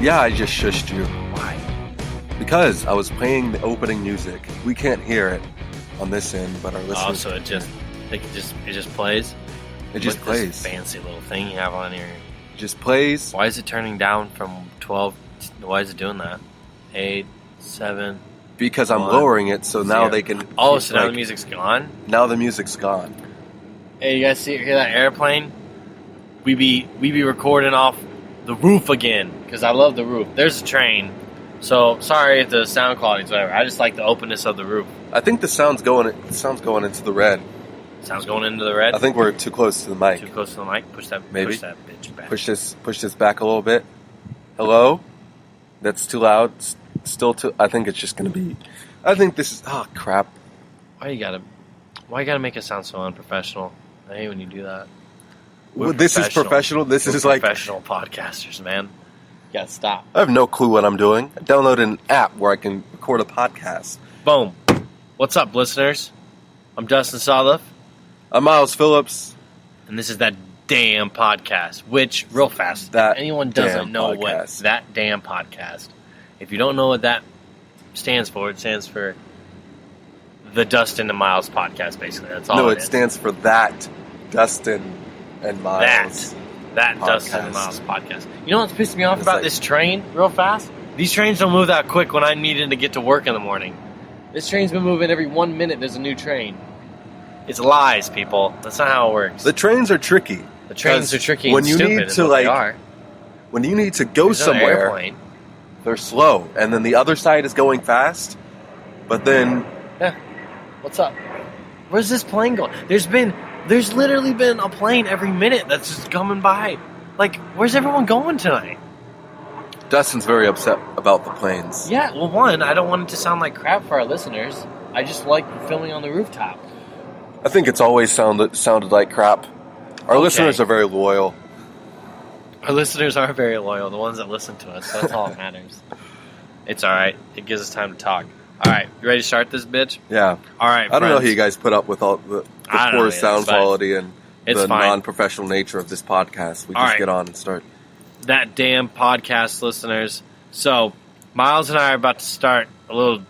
Yeah, I just shushed you. Why? Because I was playing the opening music. We can't hear it on this end, but our listeners. Oh, so it just plays. It just plays. This fancy little thing you have on here. It just plays. Why is it turning down from 12? Why is it doing that? 8, 7. Because I'm 1, lowering it, so now 0. they can. Oh, so now the music's gone. Now the music's gone. Hey, you guys hear that airplane? We be recording off the roof again because I love the roof. There's a train, so sorry if the sound quality's whatever. I just like the openness of the roof. I think the sound's going into the red. Sound's going into the red. I think we're too close to the mic. Too close to the mic. Push that bitch back. Push this back a little bit. Hello? That's too loud. Still too. I think it's just gonna be. I think this is. Oh crap! Why you gotta make it sound so unprofessional? I hate when you do that. Well, this is professional. This is like professional podcasters, man. You gotta stop. I have no clue what I'm doing. I downloaded an app where I can record a podcast. Boom. What's up, listeners? I'm Dustin Soloff. I'm Myles Phillips. And this is That Damn Podcast, which, real fast, if anyone doesn't know what That Damn Podcast, if you don't know what that stands for, it stands for the Dustin and Myles Podcast, basically. That's all it stands for That Dustin and Myles. That Dustin and Myles Podcast. You know what's pissing me off about this train, real fast? These trains don't move that quick when I needed to get to work in the morning. This train's been moving every 1 minute. There's a new train. It's lies, people. That's not how it works. The trains are tricky. The trains are tricky when and you stupid. Need to when you need to go somewhere, they're slow, and then the other side is going fast. But then, yeah. What's up? Where's this plane going? There's literally been a plane every minute that's just coming by. Like, where's everyone going tonight? Dustin's very upset about the planes. Yeah, well, one, I don't want it to sound like crap for our listeners. I just like filming on the rooftop. I think it's always sounded like crap. Our listeners are very loyal. Our listeners are very loyal, the ones that listen to us. That's all that matters. It's all right. It gives us time to talk. All right, you ready to start this bitch? Yeah. All right, I don't know how you guys put up with all the poor sound quality and the non-professional nature of this podcast. We just get on and start. That Damn Podcast, listeners. So, Myles and I are about to start a little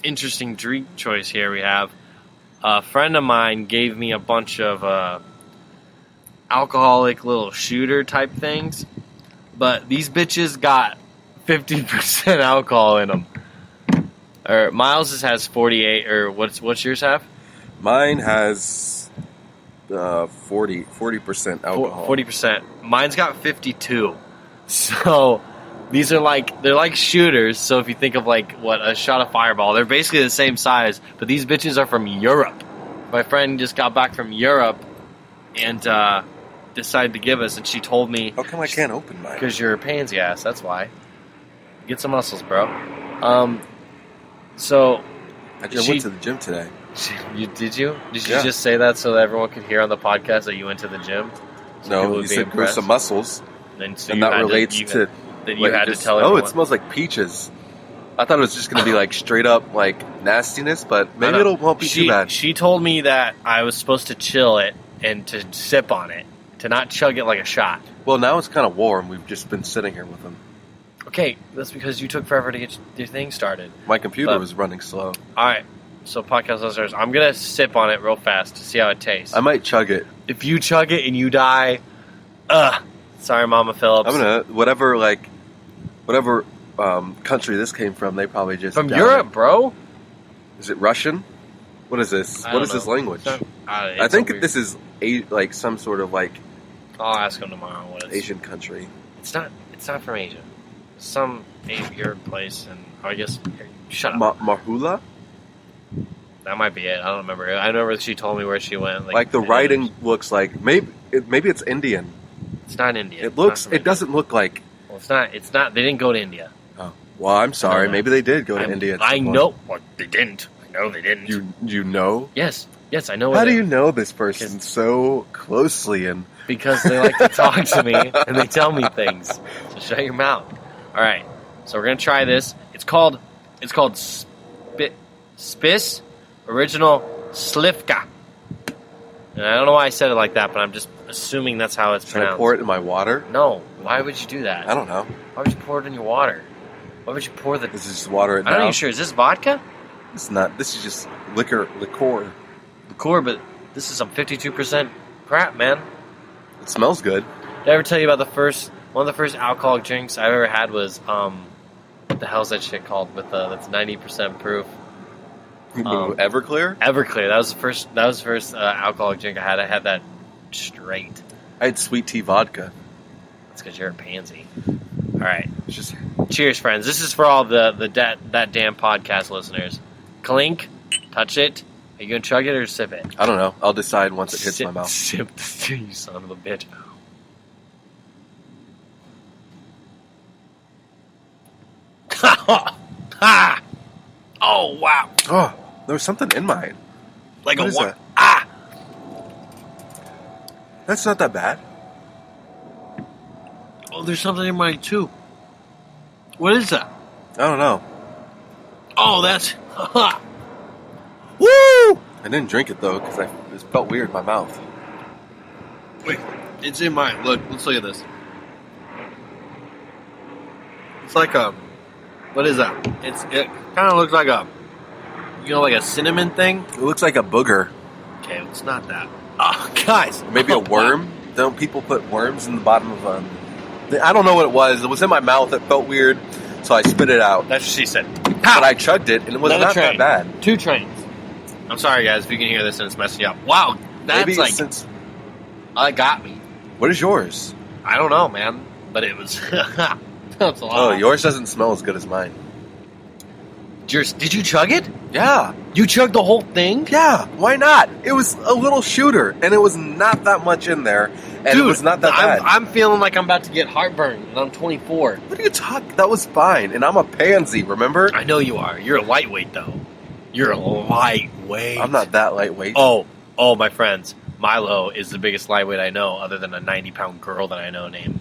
interesting drink choice here. We have a friend of mine gave me a bunch of alcoholic little shooter type things, but these bitches got 50% alcohol in them. Or Miles's has 48, or what's yours have? Mine has 40% alcohol. 40%. Mine's got 52. So these are they're like shooters. So if you think of a shot of Fireball, they're basically the same size, but these bitches are from Europe. My friend just got back from Europe and decided to give us, and she told me... How come I can't open mine? Because you're a pansy ass, that's why. Get some muscles, bro. So... I just went to the gym today. Did you? Did you just say that so that everyone could hear on the podcast that you went to the gym? No, you said grow some muscles. And that relates to... Then you had to tell everyone. Oh, it smells like peaches. I thought it was just going to be straight up nastiness, but maybe it won't be too bad. She told me that I was supposed to chill it and to sip on it, to not chug it like a shot. Well, now it's kind of warm. We've just been sitting here with them. Okay, that's because you took forever to get your thing started. My computer was running slow. All right, so podcast listeners, I'm going to sip on it real fast to see how it tastes. I might chug it. If you chug it and you die, sorry, Mama Phillips. I'm going to, whatever country this came from, they probably just... From Europe, bro? Is it Russian? What is this? What is this language? I think this is some sort of I'll ask him tomorrow what it's... Asian country. It's not from Asia. Some Europe place, and I guess... Shut up. Marhula? That might be it. I don't remember. I remember she told me where she went. The writing looks like... Maybe it's Indian. It's not Indian. It doesn't look like... Well, it's not. They didn't go to India. Oh. Well, I'm sorry. Maybe they did go to India. I know. Well, they didn't. I know they didn't. You know? Yes, I know. How do you know this person so closely? And because they like to talk to me and they tell me things. So shut your mouth. All right. So we're gonna try this. It's called Spis Original Slivka. And I don't know why I said it like that, but I'm just assuming that's how it's Should pronounced. I pour it in my water? No. Why would you do that? I don't know. Why would you pour it in your water? Why would you pour the... This is just water it I'm down. not even sure. Is this vodka? It's not. This is just liquor. Liqueur, but this is some 52% crap, man. It smells good. Did I ever tell you about one of the first alcoholic drinks I've ever had was, what the hell's that shit called with, that's 90% proof? Everclear? Everclear. That was the first alcoholic drink I had. I had that straight. I had sweet tea vodka. That's because you're a pansy. All right. It's just Cheers, friends. This is for all that damn podcast listeners. Clink. Touch it. Are you going to chug it or sip it? I don't know. I'll decide once it hits my mouth. Sip the you son of a bitch. Ha! Oh, wow. Oh, there was something in mine. Like What a is what? that? Ah! That's not that bad. Oh, there's something in mine, too. What is that? I don't know. Oh, that's... Woo! I didn't drink it though because it felt weird in my mouth. Wait, it's in mine. Look, let's look at this. It's like a... What is that? It kind of looks like a... like a cinnamon thing? It looks like a booger. Okay, it's not that. Oh, guys! Maybe a worm? Don't people put worms in the bottom of I don't know what it was. It was in my mouth. It felt weird, so I spit it out. That's what she said. But I chugged it, and it was Another not train. that bad. 2 trains. I'm sorry, guys, if you can hear this and it's messing you up. Wow, that's Maybe like... since... got me. What is yours? I don't know, man. But it was... That's a lot. Oh, yours doesn't smell as good as mine. Did you chug it? Yeah. You chugged the whole thing? Yeah, why not? It was a little shooter, and it was not that much in there, and Dude, it was not that bad. I'm feeling like I'm about to get heartburn, and I'm 24. What are you talking? That was fine, and I'm a pansy, remember? I know you are. You're a lightweight, though. You're a lightweight. I'm not that lightweight. Oh, my friends. Milo is the biggest lightweight I know, other than a 90-pound girl that I know named...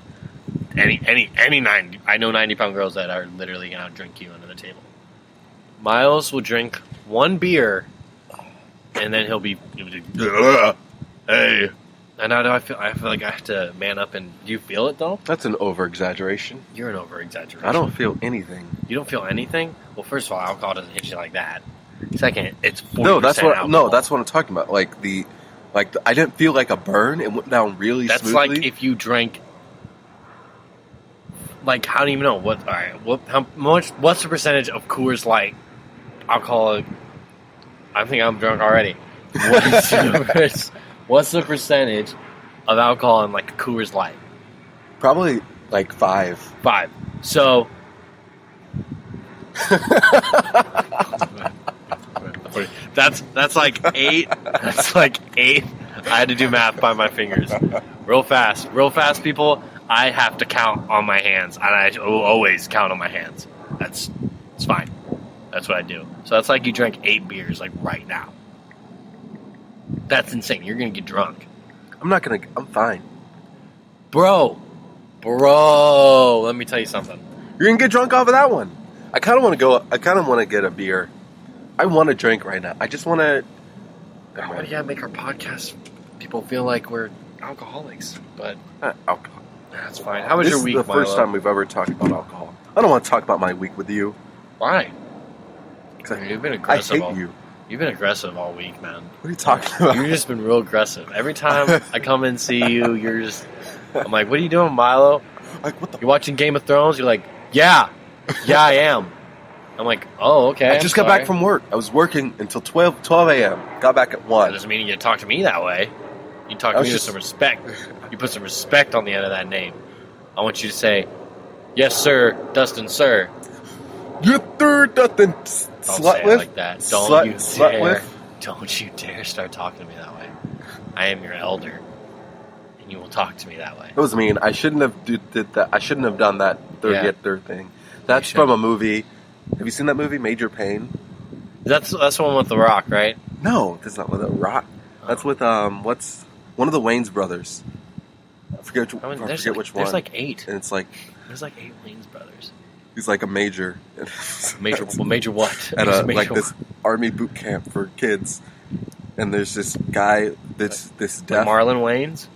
Any 90... I know 90-pound girls that are literally going to drink you under the table. Miles will drink 1 beer, and then he'll be hey. And now I feel like I have to man up. And do you feel it though? That's an over-exaggeration. You're an over-exaggeration. I don't feel anything. You don't feel anything? Well, first of all, alcohol doesn't hit you like that. Second, it's 40% No, that's what. alcohol. No, that's what I'm talking about. I didn't feel like a burn. It went down really That's smoothly. like if you drank. Like, how do you know what? All right, what's the percentage of Coors Light alcohol? I think I'm drunk already. What's the percentage of alcohol in like a Coors Light? Probably like 5. 5. So. That's like 8. That's like 8. I had to do math by my fingers. Real fast, people. I have to count on my hands, and I always count on my hands. It's fine. That's what I do. So that's like you drank 8 beers like right now. That's insane. You're gonna get drunk. I'm fine. Bro, let me tell you something. You're gonna get drunk off of that one. I kind of want to get a beer. I want to drink right now. I just want to. Why do you gotta make our podcast people feel like we're alcoholics? But alcohol. That's fine. How was This your week, is the first Milo? time we've ever talked about alcohol. I don't want to talk about my week with you. Why? Because You've been I aggressive. hate you. You've been aggressive all week, man. What are you talking about? You've just been real aggressive. Every time I come and see you, you're just... I'm like, what are you doing, Milo? Like, what the... You're watching Game of Thrones? You're like, yeah, I am. I'm like, oh, okay. I just got back from work. I was working until 12 a.m. Got back at That 1. doesn't mean you talk to me that way. You talk to me with some respect. You put some respect on the end of that name. I want you to say, yes, sir, Dustin, sir. You third Dustin. Don't Slut say it with? like that. Don't you Slut dare. with? Don't you dare start talking to me that way. I am your elder, and you will talk to me that way. It was mean. I shouldn't have did that. I shouldn't have done that third thing. That's from a movie. Have you seen that movie, Major Pain? That's the one with The Rock, right? No, that's not with a rock. That's with what's one of the Wayne's brothers. I forget which one. There's like 8. And it's like There's like 8 Wayne's brothers. he's like a major. Major what? At Major this army boot camp for kids. and there's this guy that's this deaf. Like Marlon Wayans?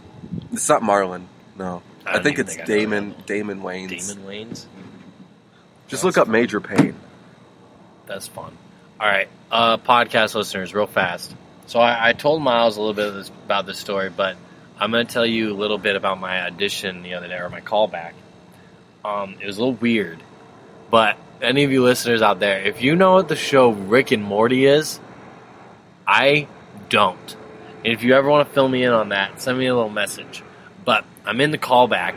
It's not Marlon. No, I think it's Damon Wayans. Damon Wayans. Just look up Major Payne. That's fun. All right, podcast listeners, real fast. So I told Myles a little bit about this story, but I'm going to tell you a little bit about my audition the other day, or my callback. It was a little weird, but any of you listeners out there, if you know what the show Rick and Morty is, I don't. And if you ever want to fill me in on that, send me a little message. But I'm in the callback,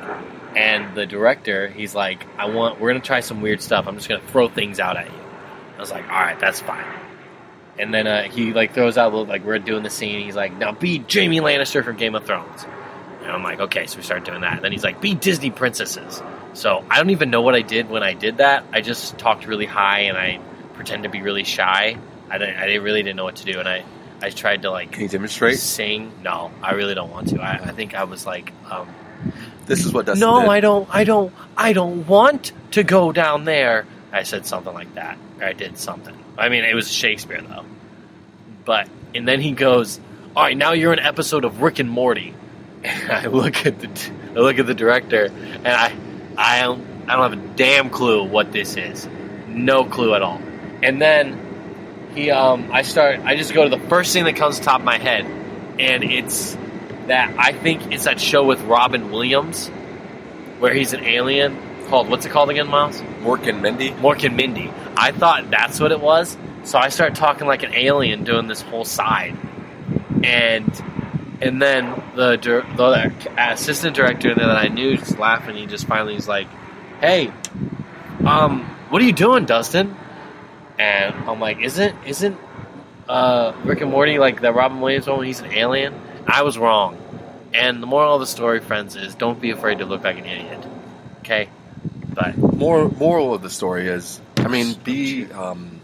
and the director, he's like, we're going to try some weird stuff. I'm just going to throw things out at you. I was like, all right, that's fine. And then he like throws out a little, like, we're doing the scene. He's like, now be Jaime Lannister from Game of Thrones. And I'm like, okay, so we start doing that. And then he's like, be Disney princesses. So I don't even know what I did when I did that. I just talked really high and I pretended to be really shy. I really didn't know what to do. And I tried to, like... Can you demonstrate? Sing. No, I really don't want to. I think I was like... this is what Dustin No, did. I don't want to go down there. I said something like that. Or I did something. I mean, it was Shakespeare, though. And then he goes, all right, now you're in an episode of Rick and Morty. And I look at the director, and I don't have a damn clue what this is. No clue at all. And then I just go to the first thing that comes to the top of my head, and it's that I think it's that show with Robin Williams where he's an alien called, what's it called again, Myles? Mork and Mindy. Mork and Mindy. I thought that's what it was, so I started talking like an alien doing this whole side, and then the assistant director that I knew just laughing. He just finally was like, "Hey, what are you doing, Dustin?" And I'm like, "Isn't Rick and Morty like the Robin Williams one when he's an alien?" I was wrong. And the moral of the story, friends, is don't be afraid to look like an idiot. Okay, but moral of the story is, I mean, I'm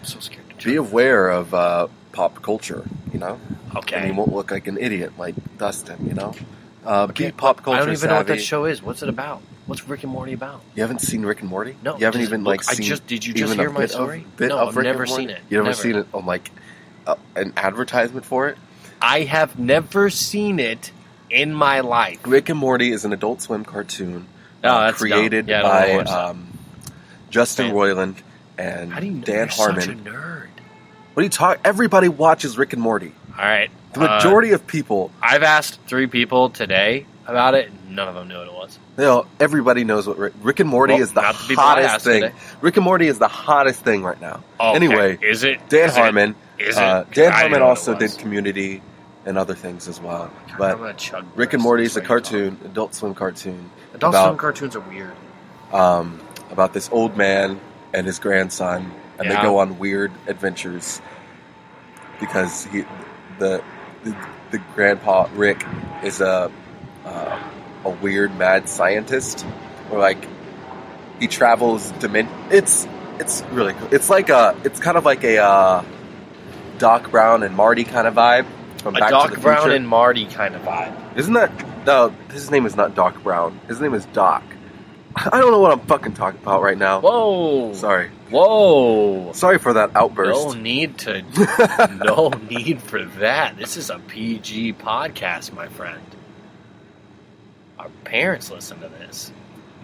so scared to be aware of pop culture. You know. Okay. And you won't look like an idiot like Dustin, you know? Be pop culture I don't even savvy. know what that show is. What's it about? What's Rick and Morty about? You haven't seen Rick and Morty? No. You haven't even seen. Did you just hear my story? No, I've never seen it. You never seen it on like an advertisement for it? I have never seen it in my life. Rick and Morty is an Adult Swim cartoon that's created dumb. by Justin Roiland and How do you know Dan you're Harmon. such a nerd? What are you talking? Everybody watches Rick and Morty. All right. The majority of people. I've asked 3 people today about it. None of them knew what it was. You know, everybody knows what Rick and Morty is the hottest thing. Today. Rick and Morty is the hottest thing right now. Okay. Anyway, is it Dan Harmon? Is it? Dan Harmon also did Community and other things as well. But Rick and Morty is a cartoon, Adult Swim cartoon. Adult Swim cartoons are weird. About this old man and his grandson, and they go on weird adventures because the grandpa Rick is a weird mad scientist, or like he travels It's really cool. It's kind of like a Doc Brown and Marty kind of vibe from Back to the Future. Doc Brown and Marty kind of vibe. Isn't that? No, his name is not Doc Brown. His name is Doc. I don't know what I'm fucking talking about right now. Whoa. Sorry. Whoa. Sorry for that outburst. No need for that. This is a PG podcast, my friend. Our parents listen to this.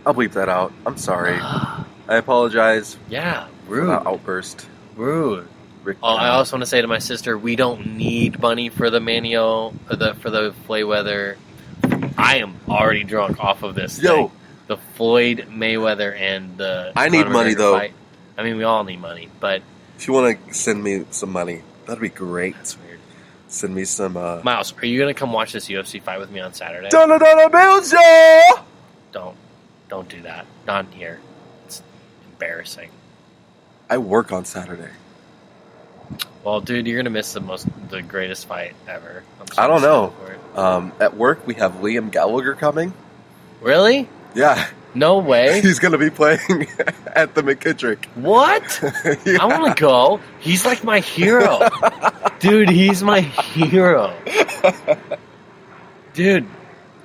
I'll bleep that out. I'm sorry. I apologize. Yeah, rude. For that outburst. Rude. I also want to say to my sister, we don't need money for the Manio, for the Flayweather. I am already drunk off of this thing. The Floyd Mayweather and the I need money though. Fight. I mean, we all need money, but if you want to send me some money, that'd be great. That's weird. Send me some. Myles, are you gonna come watch this UFC fight with me on Saturday? $1 bills, Don't do that. Not here. It's embarrassing. I work on Saturday. Well, dude, you're gonna miss the greatest fight ever. I don't know. At work, we have Liam Gallagher coming. Really? Yeah. No way. He's going to be playing at the McKittrick. What? Yeah. I want to go. He's like my hero. Dude, he's my hero. Dude,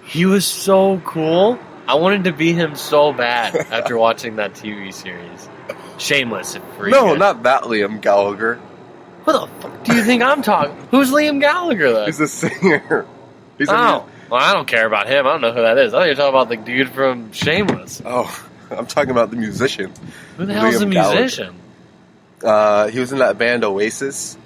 he was so cool. I wanted to be him so bad after watching that TV series. Shameless. No, not that Liam Gallagher. Who the fuck do you think I'm talking? Who's Liam Gallagher, then? He's a singer. Well, I don't care about him. I don't know who that is. I thought you were talking about the dude from Shameless. Oh, I'm talking about the musician. Who the hell's the musician? He was in that band Oasis.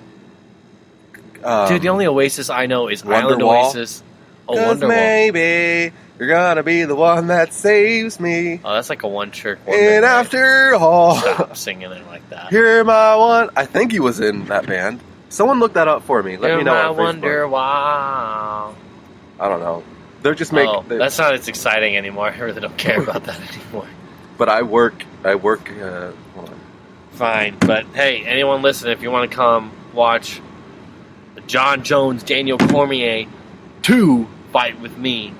Dude, the only Oasis I know is Island Wonderwall. Oasis. Oh, 'Cause Wonderwall. maybe you're gonna be the one that saves me. Oh, that's like a one-trick wonder. And right? after all, Stop singing it like that. you're my one. I think he was in that band. Someone look that up for me. Let me know on Facebook. Wonder why. I don't know. They're just making. Oh, that's not as exciting anymore. I really don't care about that anymore. But I work. Hold on. Fine, but hey, anyone listening, if you want to come watch the John Jones, Daniel Cormier 2 fight with me,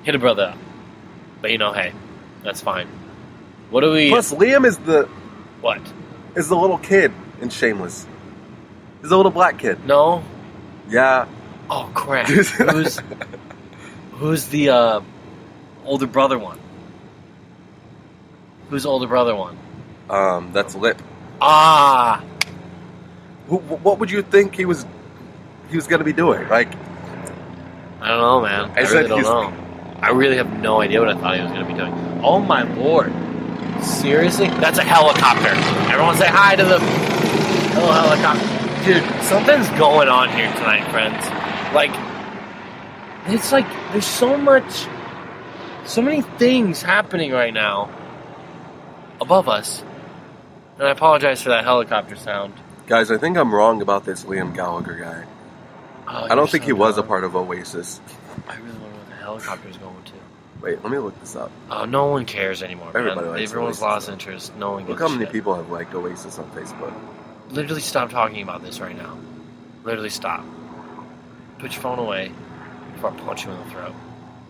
hit a brother up. But hey, that's fine. What do we... Plus, Liam is the little kid in Shameless. He's a little black kid. No? Yeah. Oh, crap. Who's the older brother one? Who's the older brother one? That's Lip. Ah! What would you think he was going to be doing? Like, I don't know, man. I really don't know. I really have no idea what I thought he was going to be doing. Oh, my Lord. Seriously? That's a helicopter. Everyone say hi to the little helicopter. Dude, something's going on here tonight, friends. Like, it's like there's so many things happening right now above us. And I apologize for that helicopter sound. Guys, I think I'm wrong about this Liam Gallagher guy. Oh, I don't think he was a part of Oasis. I really wonder what the helicopter's going to. Wait, let me look this up. No one cares anymore, man. Everyone's Everyone's lost interest. No one gives Look how many shit. people have liked Oasis on Facebook. Literally stop talking about this right now. Literally stop. Put your phone away before I punch you in the throat.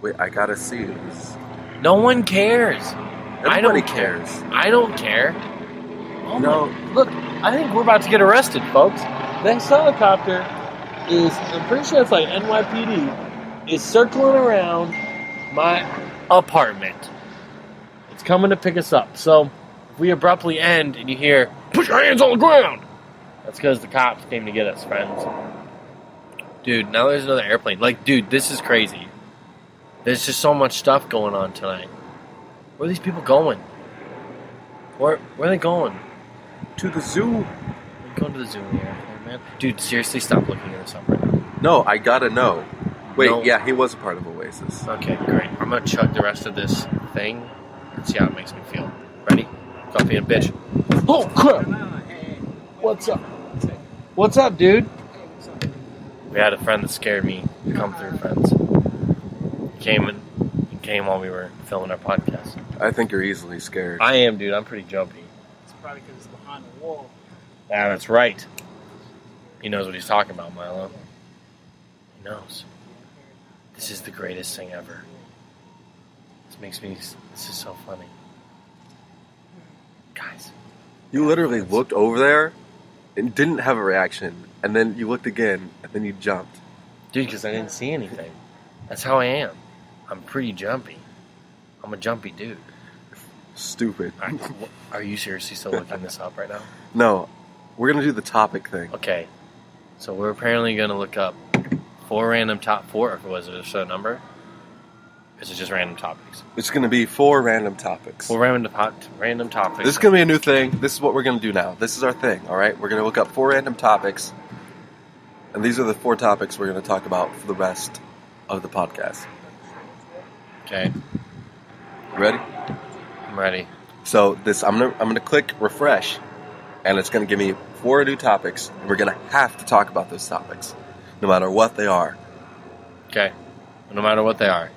Wait, I gotta see this. No one cares. I don't care. Cares. I don't care. Oh No. Look, I think we're about to get arrested, folks. This helicopter is, I'm pretty sure it's like NYPD, is circling around my apartment. It's coming to pick us up. So, if we abruptly end and you hear, put your hands on the ground, that's because the cops came to get us, friends. Dude, now there's another airplane. Like, dude, this is crazy. There's just so much stuff going on tonight. Where are these people going? Where are they going? To the zoo. I'm going to the zoo here, man. Dude, seriously, stop looking at this up right now. No, I gotta know. Wait, No. yeah, he was a part of Oasis. Okay, great. I'm gonna chug the rest of this thing and see how it makes me feel. Ready? Stop being a bitch. Oh, crap! What's up? What's up, dude? We had a friend that scared me. Come through, friends. He came while we were filming our podcast. I think you're easily scared. I am, dude. I'm pretty jumpy. It's probably because it's behind the wall. Yeah, that's right. He knows what he's talking about, Milo. He knows. This is the greatest thing ever. This is so funny. Guys. You literally looked over there and didn't have a reaction, and then you looked again, and then you jumped. Dude, because I didn't see anything. That's how I am. I'm pretty jumpy. I'm a jumpy dude. Stupid. Are you seriously still looking this up right now? No, we're gonna do the topic thing. Okay. So we're apparently going to look up 4 random top 4, or was it a show number? Is it just random topics? It's gonna be 4 random topics. 4 random topics. This is gonna be a new thing. This is what we're gonna do now. This is our thing, alright? We're gonna look up 4 random topics, and these are the 4 topics we're gonna talk about for the rest of the podcast. Okay. You ready? I'm ready. So I'm gonna click refresh, and it's gonna give me 4 new topics, and we're gonna have to talk about those topics, no matter what they are. Okay. No matter what they are.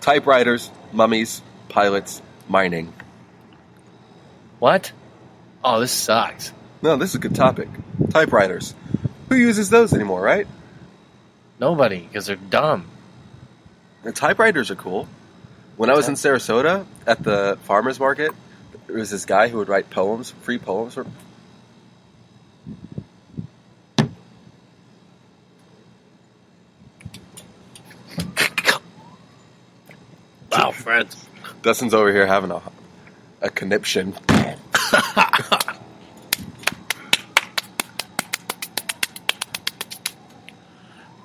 Typewriters, mummies, pilots, mining. What? Oh, this sucks. No, this is a good topic. Typewriters. Who uses those anymore, right? Nobody, because they're dumb. The typewriters are cool. When I was in Sarasota at the farmer's market, there was this guy who would write poems, free poems for... Wow, friends. Dustin's over here having a conniption.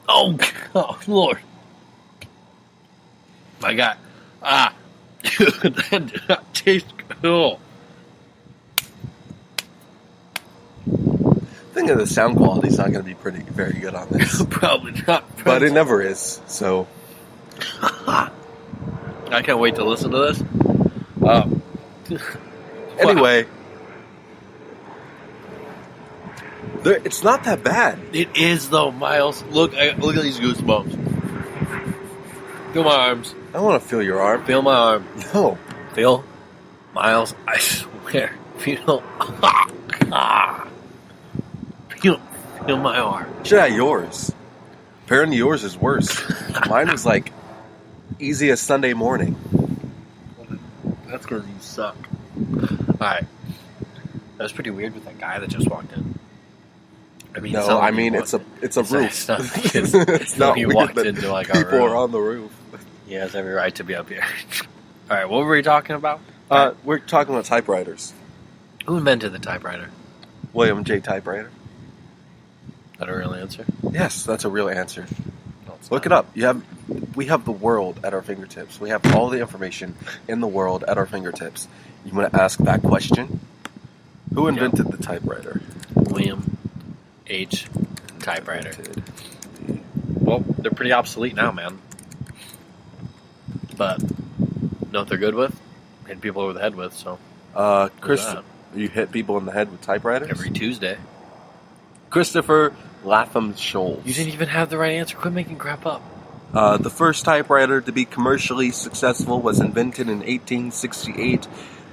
Oh, Lord. My God. Dude, that did not taste cool. I think the sound quality is not going to be very good on this. Probably not. But it never is, so. I can't wait to listen to this. Anyway. It's not that bad. It is, though, Miles. Look at these goosebumps. Feel my arms. I want to feel your arm. Feel my arm. No. Feel, Miles, I swear. Feel my arm. Should have yours. Apparently yours is worse. Mine was like easy as Sunday morning. That's because you suck. Alright. That was pretty weird with that guy that just walked in. I mean, no, I mean it's a roof. It's not because it's not he weird walked that into like people our room. are on the roof. He has every right to be up here. Alright, what were we talking about? We're talking about typewriters. Who invented the typewriter? William J. Typewriter. Is that a real answer? Yes, that's a real answer. No, it's Look not. it up. We have the world at our fingertips. We have all the information in the world at our fingertips. You want to ask that question? Who invented the typewriter? William H. Typewriter. Well, they're pretty obsolete now, man. But, know what they're good with? Hit people over the head with, so. Christopher, you hit people in the head with typewriters? Every Tuesday. Christopher Latham Scholes. You didn't even have the right answer. Quit making crap up. The first typewriter to be commercially successful was invented in 1868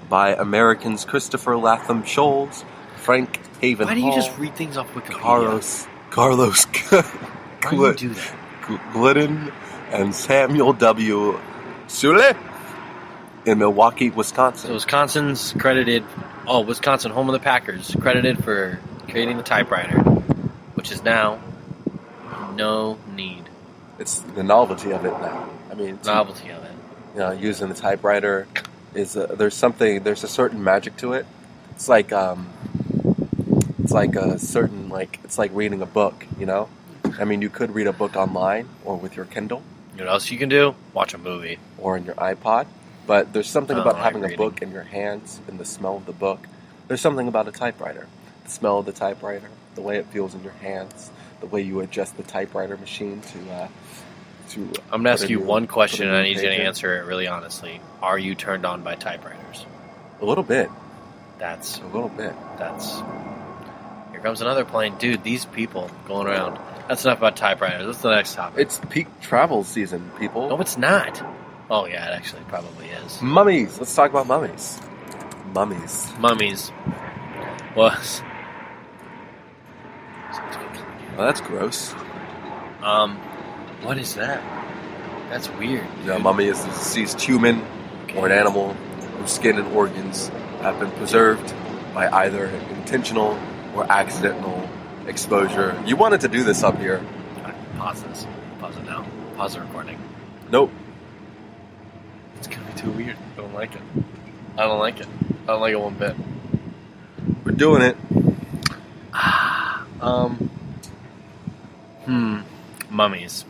by Americans Christopher Latham Scholes, Frank Haven Why do you Hall, just read things off Wikipedia? Carlos Why do you do that? Glidden, and Samuel W. Sule in Milwaukee, Wisconsin. So Wisconsin's credited... Oh, Wisconsin, home of the Packers, credited for creating the typewriter, which is now no need. It's the novelty of it now. I mean, Novelty of it. You know, using the typewriter is there's a certain magic to it. It's like a certain it's like reading a book. You know, I mean, you could read a book online or with your Kindle. You know what else you can do? Watch a movie. Or in your iPod. But there's something about having reading. a book in your hands and the smell of the book. There's something about a typewriter. The smell of the typewriter, the way it feels in your hands, the way you adjust the typewriter machine to I'm going to ask you one question, and I need you to answer it really honestly. Are you turned on by typewriters? A little bit. That's... A little bit. Here comes another plane. Dude, these people going around. That's enough about typewriters. What's the next topic? It's peak travel season, people. No, it's not. Oh, yeah, it actually probably is. Mummies. Let's talk about mummies. Mummies. Was. Well, that's gross. What is that? That's weird. Yeah, mummy is a deceased human or an animal whose skin and organs have been preserved by either intentional or accidental exposure. You wanted to do this up here. Pause this. Pause it now. Pause the recording. Nope. It's gonna be too weird. I don't like it. I don't like it one bit. We're doing it. Mummies.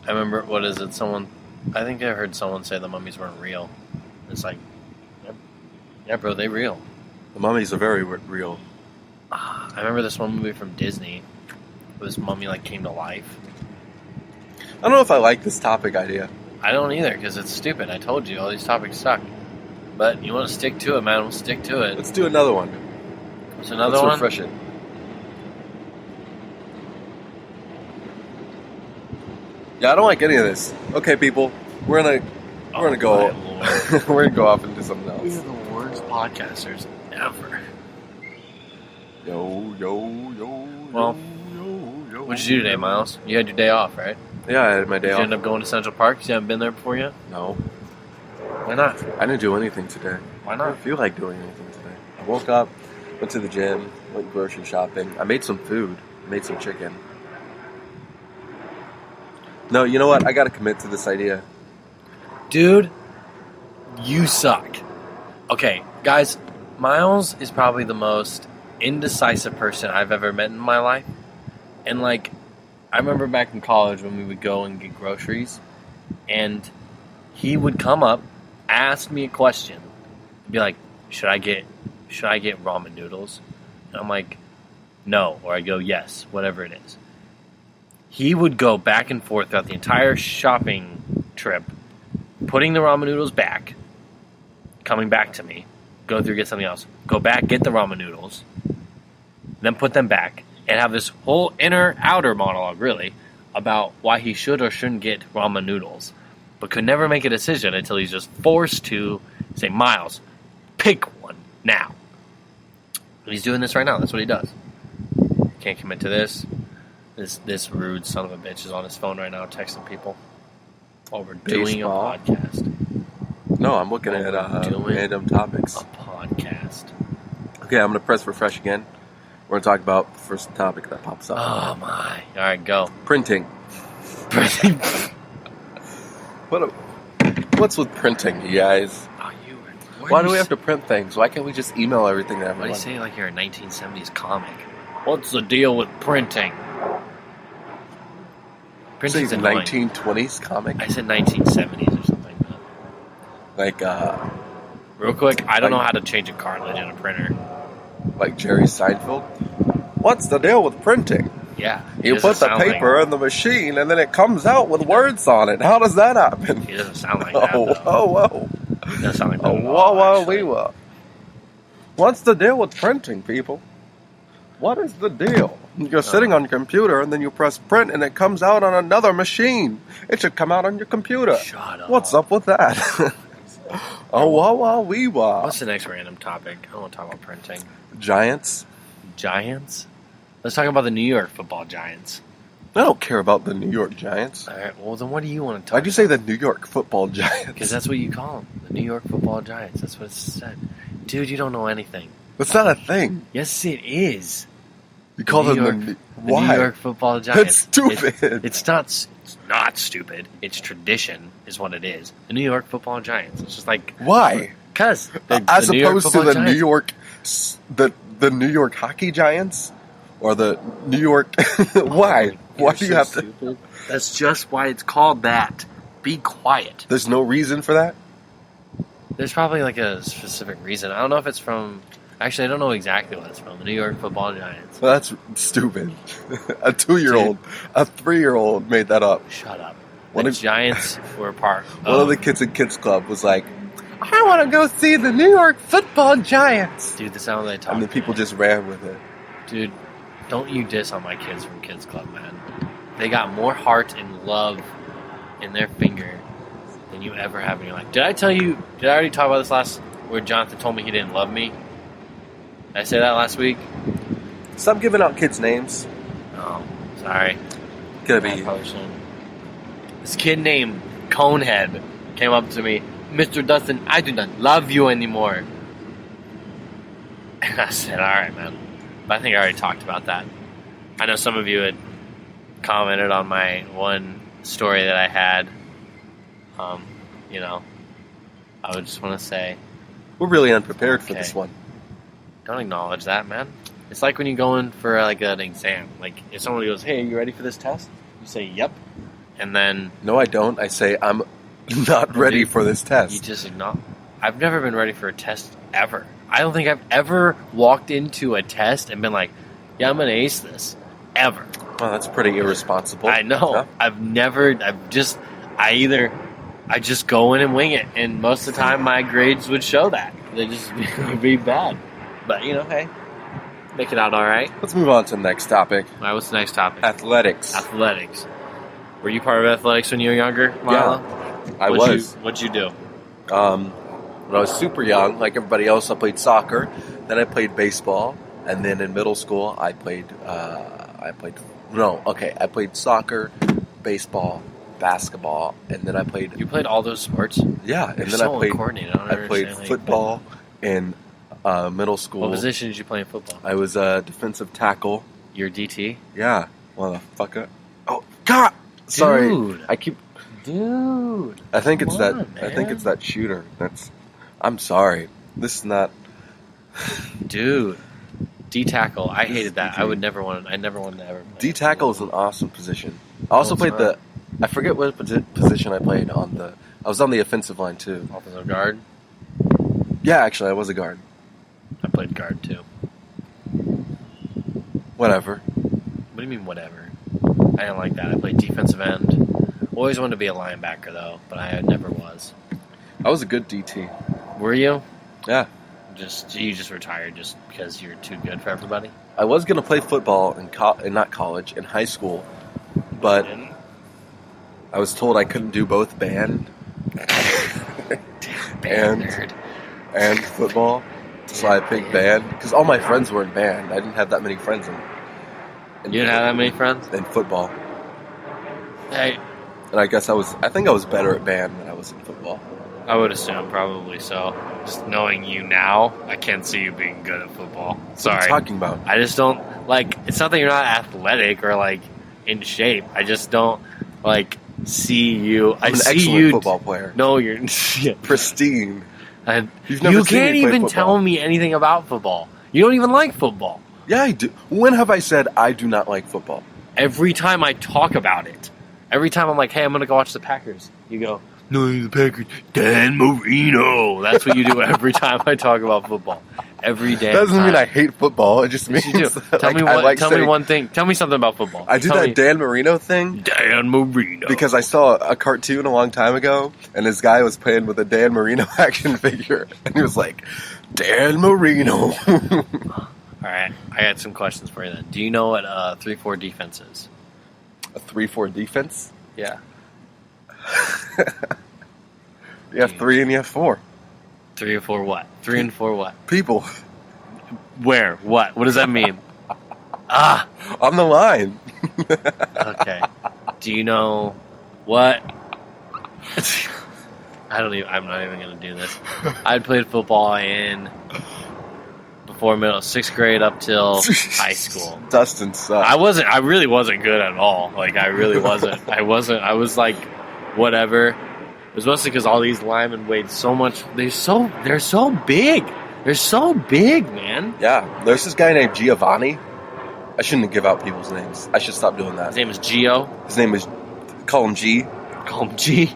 I remember, what is it? I think I heard someone say the mummies weren't real. It's like, yeah, bro, they real. The mummies are very real. I remember this one movie from Disney where this mummy came to life. I don't know if I like this topic idea. I don't either, because it's stupid. I told you, all these topics suck. But you want to stick to it, man, we'll stick to it. Let's do another one. What's another one? Let's refresh it. Yeah, I don't like any of this. Okay, people, we're gonna go. We're gonna go off and do something else. We are the worst podcasters ever. Yo. Well, what'd you do today, Miles? You had your day off, right? Yeah, I had my day Did off. you end up going to Central Park? You haven't been there before yet? No. Why not? I didn't do anything today. Why I not? don't feel like doing anything today. I woke up, went to the gym, went grocery shopping. I made some food. I made some chicken. No, you know what? I gotta commit to this idea. Dude, you suck. Okay, guys, Miles is probably the most indecisive person I've ever met in my life. And I remember back in college when we would go and get groceries, and he would come up, ask me a question, and be like, should I get ramen noodles? And I'm like, no. Or I go, yes, whatever it is. He would go back and forth throughout the entire shopping trip, putting the ramen noodles back, coming back to me, go through, get something else, go back, get the ramen noodles, then put them back, and have this whole outer monologue, really, about why he should or shouldn't get ramen noodles, but could never make a decision until he's just forced to say, Miles, pick one now. And he's doing this right now. That's what he does. Can't commit to this. This rude son of a bitch is on his phone right now texting people while we're doing a podcast. No, I'm looking at random topics. A podcast. Okay, I'm going to press refresh again. We're going to talk about the first topic that pops up. Oh, my. All right, go. Printing. What's with printing, you guys? Why do we have to print things? Why can't we just email everything to everyone? Why do you say like you're a 1970s comic? What's the deal with printing? Printing's a 1920s comic? I said 1970s or something like that. Like, real quick, I don't know how to change a cartridge in a printer. Like Jerry Seinfeld? What's the deal with printing? Yeah. You put the paper in the machine and then it comes out with words on it. How does that happen? He doesn't sound like that, though. Whoa. He doesn't sound like that. Whoa. What's the deal with printing, people? What is the deal? You're sitting on your computer and then you press print and it comes out on another machine. It should come out on your computer. Shut up. What's up with that? What's the next random topic? I don't want to talk about printing. Giants? Let's talk about the New York football Giants. I don't care about the New York Giants. All right, well, then what do you want to talk about? Why'd you say the New York football Giants? Because that's what you call them. The New York football Giants. That's what it said. Dude, you don't know anything. That's not a thing. Yes, it is. You call them the why? New York football Giants. That's stupid. It's not stupid. It's tradition is what it is. The New York football Giants. It's just like... Why? Because as opposed to the New York... The New York hockey Giants? Or the New York... Why? Why do you have stupid. To... That's just why it's called that. Be quiet. There's no reason for that? There's probably like a specific reason. I don't know if it's from... Actually, I don't know exactly what it's from. The New York football Giants. Well, that's stupid. A 2-year-old, a 3-year-old made that up. Shut up. The Giants were part of... One of the kids at Kids Club was like, I want to go see the New York football Giants. Dude, that's not what they talk. And the people just ran with it. Dude, don't you diss on my kids from Kids Club, man. They got more heart and love in their finger than you ever have in your life. Did I already talk about this last... Where Jonathan told me he didn't love me? Did I say that last week? Stop giving out kids' names. Oh, sorry. Could be. This kid named Conehead came up to me, Mr. Dustin, I do not love you anymore. And I said, alright, man. But I think I already talked about that. I know some of you had commented on my one story that I had. I would just want to say... We're really unprepared for this one. Don't acknowledge that, man. It's like when you go in for like an exam. Like if someone goes, "Hey, are you ready for this test?" You say, "Yep," and then no, I don't. I say, "I'm not ready for this test." You just acknowledge. I've never been ready for a test ever. I don't think I've ever walked into a test and been like, "Yeah, I'm gonna ace this." Ever. Well, that's pretty irresponsible. I know. Huh? I just go in and wing it, and most of the time my grades would show that. They just be bad. But, hey, make it out all right. Let's move on to the next topic. All right, what's the next topic? Athletics. Were you part of athletics when you were younger, Milo? Yeah, I was. What'd you do? When I was super young, like everybody else, I played soccer. Then I played baseball. And then in middle school, I played soccer, baseball, basketball, and then I played... You played all those sports? Yeah. And then I played football in middle school. What position did you play in football? I was a defensive tackle. You're DT? Yeah. Motherfucker. Oh, God! Sorry. Dude. Dude. I think it's that shooter. I'm sorry. This is not... Dude. D tackle. I hated that. I never wanted to ever. D tackle is an awesome position. I also played I forget what position I played on the. I was on the offensive line too. Offensive guard. Yeah, actually, I was a guard. I played guard too. Whatever. What do you mean whatever? I didn't like that. I played defensive end. Always wanted to be a linebacker though, but I never was. I was a good DT. Were you? Yeah. You just retired just because you're too good for everybody? I was going to play football in not college, in high school, but I was told I couldn't do both band and football, so I picked band because all my friends were in band. I didn't have that many friends in You didn't have that many friends? In football. Hey. And I guess I think I was better at band than I was in football. I would assume probably so. Just knowing you now, I can't see you being good at football. Sorry. What are you talking about? I just don't, it's not that you're not athletic or, in shape. I just don't, see you. I'm an excellent football player. No, you're... Pristine. You can't even tell me anything about football. You don't even like football. Yeah, I do. When have I said I do not like football? Every time I talk about it. Every time I'm like, hey, I'm going to go watch the Packers. You go... No, the Packers. Dan Marino. That's what you do every time I talk about football. Every damn doesn't time. mean I hate football. It just means you do. Tell me one thing. Tell me something about football. I do that Dan Marino thing. Dan Marino. Because I saw a cartoon a long time ago, and this guy was playing with a Dan Marino action figure, and he was like, Dan Marino. All right, I got some questions for you then. Do you know what 3-4 defense is? A 3-4 defense? Yeah. You have 3 and you have 4. 3 or 4 what? 3 and 4 what? People. Where? What? What does that mean? On the line. Okay. Do you know what? I'm not even going to do this. I played football before 6th grade up till high school. Dustin sucks. I really wasn't good at all. I really wasn't. I was whatever. It was mostly because all these linemen weighed so much. They're so big. They're so big, man. Yeah. There's this guy named Giovanni. I shouldn't give out people's names. I should stop doing that. His name is Gio. His name is... Call him G. Call him G.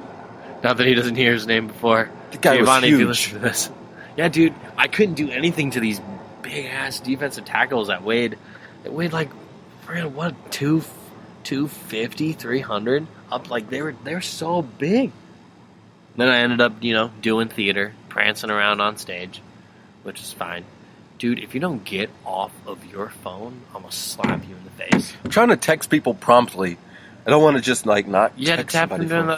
Not that he doesn't hear his name before. The guy Giovanni, was huge. if you listen to this. Yeah, dude. I couldn't do anything to these big-ass defensive tackles that weighed 250, 300 up. They were so big. Then I ended up, doing theater, prancing around on stage, which is fine. Dude, if you don't get off of your phone, I'm gonna slap you in the face. I'm trying to text people promptly. I don't want to just not. You had to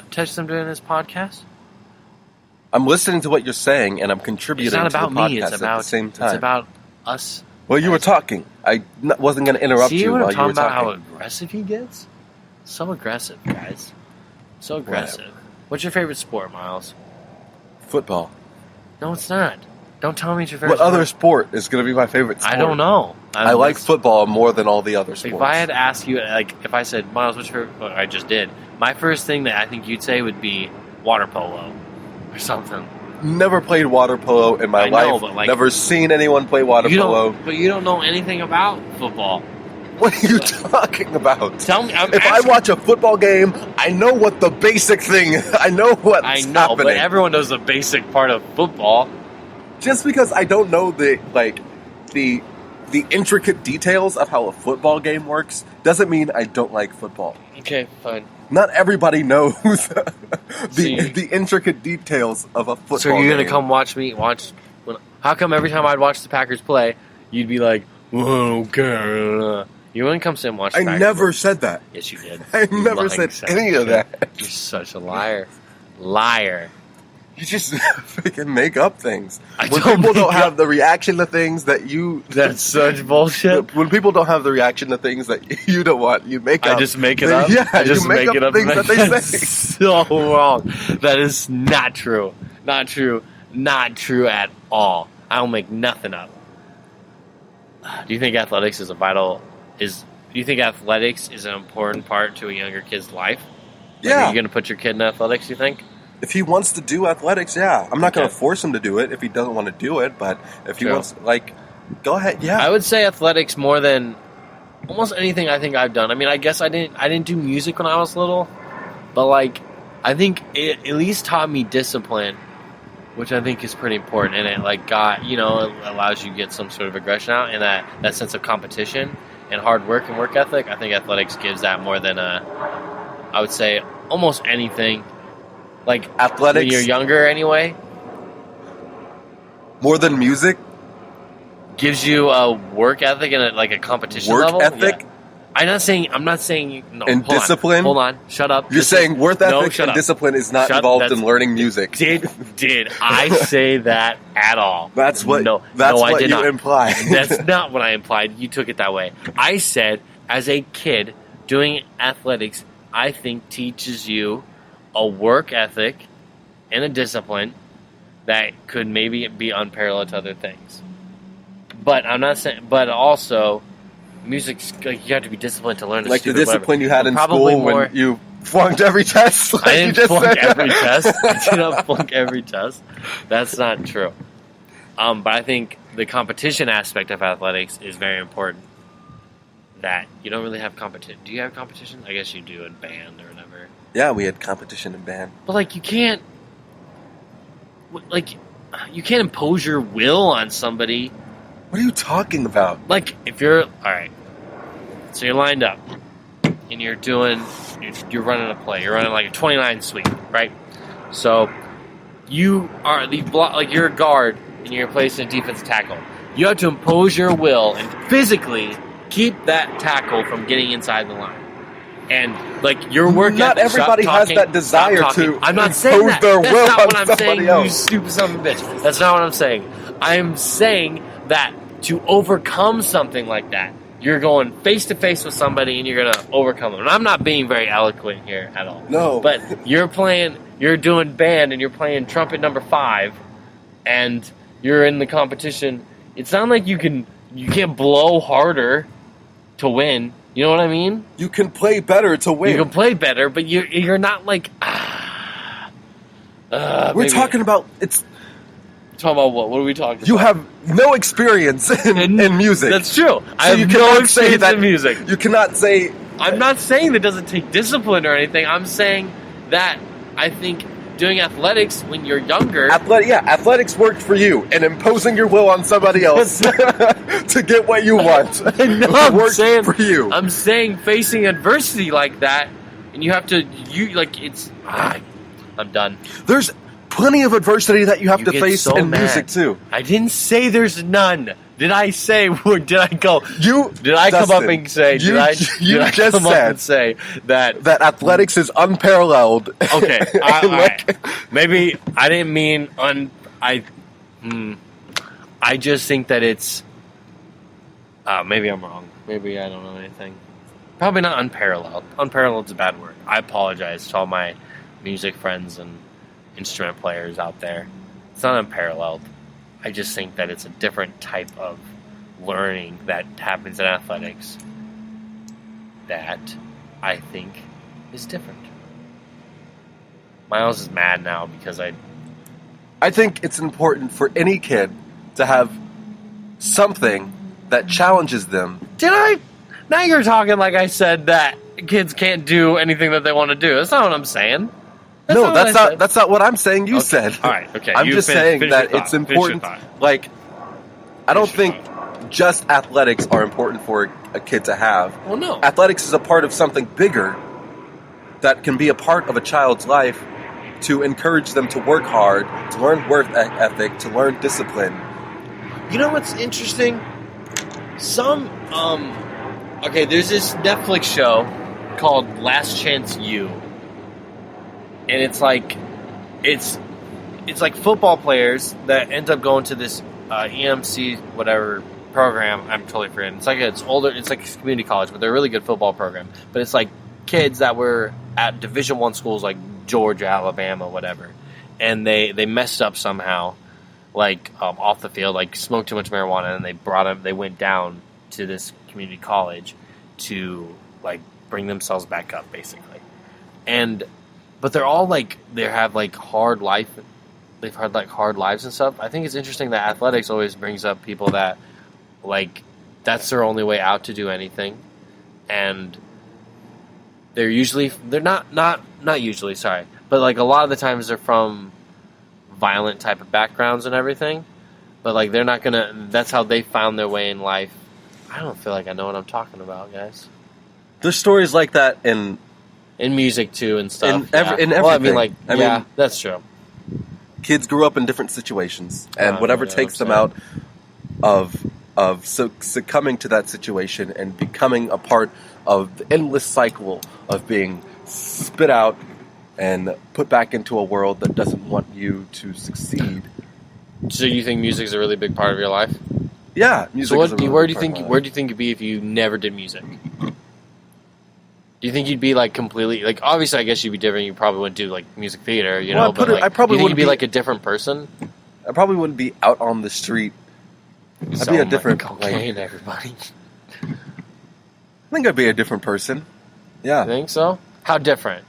text them during this podcast. I'm listening to what you're saying, and I'm contributing to the podcast It's about at the same time. It's about us. Well, you were talking. I wasn't going to interrupt you while you were talking. About how aggressive he gets? So aggressive, guys. So aggressive. Whatever. What's your favorite sport, Miles? Football. No, it's not. Don't tell me it's your favorite sport. What other sport is going to be my favorite sport? I don't know. I like football more than all the other sports. If I had asked you, if I said, Miles, what's your favorite? Well, I just did. My first thing that I think you'd say would be water polo or something. Never played water polo in my life. But never seen anyone play water polo. But you don't know anything about football. What are you talking about? Tell me. If I watch a football game, I know what the basic thing. I know what's happening. But everyone knows the basic part of football. Just because I don't know the intricate details of how a football game works doesn't mean I don't like football. Okay, fine. Not everybody knows the intricate details of a football game. So you're going to come watch me watch... How come every time I'd watch the Packers play, you'd be like, well, okay. You wouldn't come sit and watch the Packers never play. Said that. Yes, you did. I never said any of that. You're such a liar. Liar. You just freaking make up things. When people don't have the reaction to things that you... That's such bullshit. When people don't have the reaction to things that you don't want, you make up. I just make it up? Yeah, I just make it up. Things that they That's say. so wrong. That is not true. Not true. Not true at all. I don't make nothing up. Do you think athletics is Do you think athletics is an important part to a younger kid's life? Yeah. Are you going to put your kid in athletics, you think? If he wants to do athletics, yeah. I'm not going to force him to do it if he doesn't want to do it, but if he wants, Go ahead. Yeah. I would say athletics more than almost anything I think I've done. I mean, I guess I didn't do music when I was little, but like I think it at least taught me discipline, which I think is pretty important. And it like got, it allows you to get some sort of aggression out and that sense of competition and hard work and work ethic. I think athletics gives that more than I would say almost anything. Like athletics when you're younger anyway. More than music? Gives you a work ethic and a competition level. Work ethic? Yeah. I'm not saying no. And discipline? Hold on. Shut up. You're saying work ethic and discipline is not involved in learning music. Did I say that at all? That's what I did you not. implied. That's not what I implied. You took it that way. I said, as a kid, doing athletics, I think teaches you a work ethic and a discipline that could maybe be unparalleled to other things. But I'm not saying. But also, music's like you have to be disciplined to learn. Like the discipline you had in school when you flunked every test. Like I didn't flunk every test. I did not flunk every test. That's not true. But I think the competition aspect of athletics is very important. That you don't really have competition. Do you have competition? I guess you do in band or whatever. Yeah, we had competition in band. But like you can't impose your will on somebody. What are you talking about? Like, if you're... Alright. So you're lined up. And you're running a play. You're running like a 29 sweep, right? So, you are... you're a guard, and you're placed in a defensive tackle. You have to impose your will and physically keep that tackle from getting inside the line. And, you're working... Not everybody has that desire to I'm not saying that. Their That's will not on what I'm saying, else. you stupid son of a bitch. That's not what I'm saying. I'm saying that to overcome something like that, you're going face to face with somebody and you're going to overcome them. And I'm not being very eloquent here at all. No. But you're doing band and you're playing trumpet number 5 and you're in the competition. It's not like you can't blow harder to win. You know what I mean? You can play better to win. You can play better, but you're not like... We're talking about... Talking about what? What are we talking about? You have no experience in music. That's true. So I have no experience in music. You cannot say... I'm not saying that doesn't take discipline or anything. I'm saying that I think doing athletics when you're younger... Athletics worked for you, and imposing your will on somebody else to get what you want worked for you. I'm saying facing adversity like that, and you have to... I'm done. There's plenty of adversity that you have to face in music too. I didn't say there's none. Did I say? Did I go? Did I Dustin, come up and say? Did I just come up and say that athletics is unparalleled? Okay, maybe I didn't mean I just think that it's. Maybe I'm wrong. Maybe I don't know anything. Probably not unparalleled. Unparalleled is a bad word. I apologize to all my music friends and instrument players out there. It's not unparalleled. I just think that it's a different type of learning that happens in athletics that I think is different. Myles is mad now because I think it's important for any kid to have something that challenges them. Did I? Now you're talking like I said that kids can't do anything that they want to do. That's not what I'm saying. That's not what I'm saying. You said. All right. Okay. I'm just saying that it's important. Like, I don't think just athletics are important for a kid to have. Well, no. Athletics is a part of something bigger that can be a part of a child's life to encourage them to work hard, to learn work ethic, to learn discipline. You know what's interesting? There's this Netflix show called Last Chance U. And it's like football players that end up going to this EMC whatever program. I'm totally forgetting. It's older. It's like a community college, but they're a really good football program. But it's like kids that were at Division I schools like Georgia, Alabama, whatever, and they messed up somehow, off the field, smoked too much marijuana, and they went down to this community college to bring themselves back up, basically, But they're all they have hard life. They've had hard lives and stuff. I think it's interesting that athletics always brings up people that like that's their only way out to do anything, and they're not usually, sorry, but like a lot of the times they're from violent type of backgrounds and everything, but like they're not gonna. That's how they found their way in life. I don't feel like I know what I'm talking about, guys. There's stories like that in music too and stuff. In everything. Well, I mean, that's true. Kids grew up in different situations, and whatever takes them out of succumbing to that situation and becoming a part of the endless cycle of being spit out and put back into a world that doesn't want you to succeed. So you think music's a really big part of your life? Yeah, music. So where do you think you'd be if you never did music? Do you think you'd be like completely like? Obviously, I guess you'd be different. You probably wouldn't do like music theater, you know. But like, I probably do you think wouldn't you'd be like a different person. I probably wouldn't be out on the street. I'd be a different cocaine, everybody. I think I'd be a different person. Yeah, you think so? How different?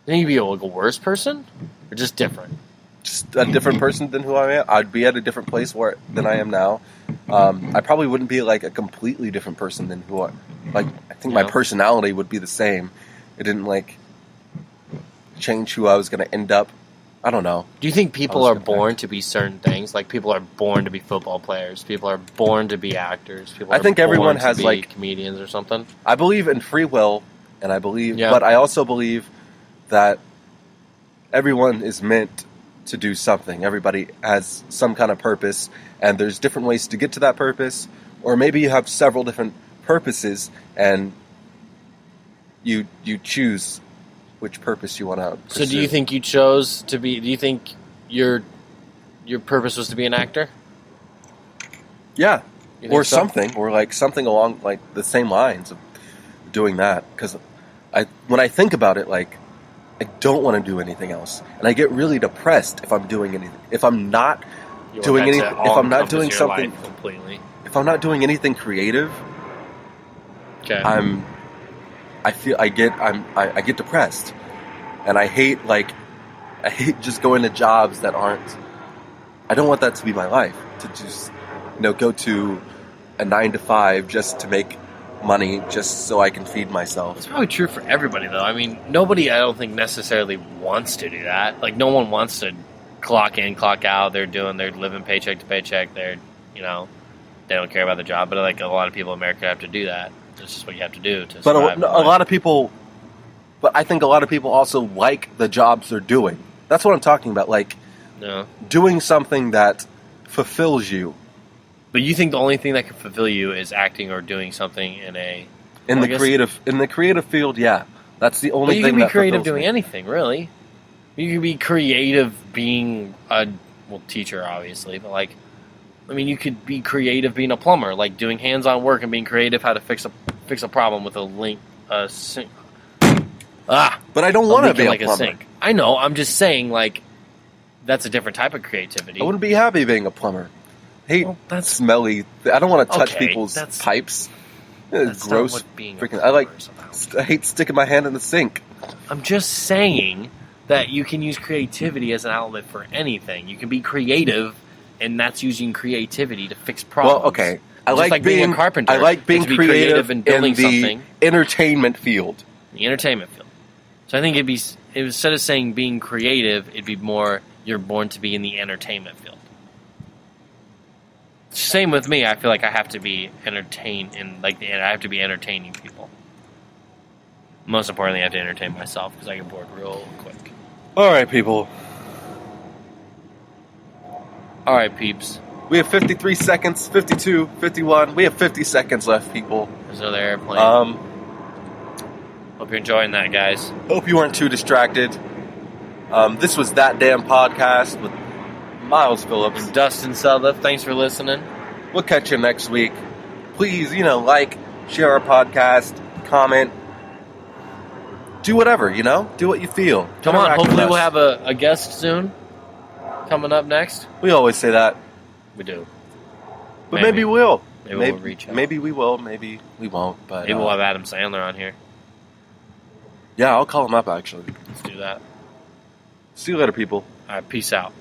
You think you'd be like a worse person, or just different? Just a different person than who I am. I'd be at a different place than I am now. I probably wouldn't be like a completely different person than who I. Like, I think my personality would be the same. It didn't like change who I was going to end up. I don't know. Do you think people are born to be certain things? Like people are born to be football players. People are born to be actors. I think everyone has be like comedians or something. I believe in free will, and I believe, but I also believe that everyone is meant to do something. Everybody has some kind of purpose, and there's different ways to get to that purpose, or maybe you have several different purposes, and you choose which purpose you want to pursue. So do you think you chose to be... Do you think your purpose was to be an actor? Yeah. Or so? Something. Or like something along like the same lines of doing that. Because when I think about it, like, I don't want to do anything else. And I get really depressed if I'm doing anything. If I'm not doing anything... If I'm not doing something... Completely. If I'm not doing anything creative... Okay. I get depressed, and I hate just going to jobs that aren't. I don't want that to be my life. To just go to a 9 to 5 just to make money, just so I can feed myself. It's probably true for everybody, though. I mean, nobody I don't think necessarily wants to do that. Like, no one wants to clock in, clock out. They're living paycheck to paycheck. They don't care about the job. But like a lot of people in America have to do that. It's just what you have to do to survive. But a lot of people, but I think a lot of people also like the jobs they're doing. That's what I'm talking about. Like, doing something that fulfills you. But you think the only thing that can fulfill you is acting or doing something in the creative field? Yeah, that's the only thing. But you can be creative doing anything, really. You can be creative being a teacher, obviously, but like. I mean, you could be creative being a plumber, like doing hands-on work and being creative how to fix a problem with a sink. But I don't want to be a plumber. Sink. I know. I'm just saying, like, that's a different type of creativity. I wouldn't be happy being a plumber. That's smelly. I don't want to touch people's pipes. That's gross. Not what being I hate sticking my hand in the sink. I'm just saying that you can use creativity as an outlet for anything. You can be creative. And that's using creativity to fix problems. Well, okay. I like being a carpenter. I like being creative and building something. Entertainment field. The entertainment field. So I think instead of saying being creative, it'd be more you're born to be in the entertainment field. Same with me. I feel like I have to be entertained I have to be entertaining people. Most importantly, I have to entertain myself because I get bored real quick. All right, people. All right, peeps. We have 53 seconds, 52, 51. We have 50 seconds left, people. There's another airplane. Hope you're enjoying that, guys. Hope you weren't too distracted. This was That Damn Podcast with Miles Phillips. And Dustin Sutliff. Thanks for listening. We'll catch you next week. Please, like, share our podcast, comment. Do whatever, Do what you feel. Come on, hopefully we'll have a guest soon. Coming up next? We always say that. We do. But maybe we'll. Maybe we'll reach out. Maybe we will. Maybe we won't. But maybe we'll have Adam Sandler on here. Yeah, I'll call him up, actually. Let's do that. See you later, people. All right, peace out.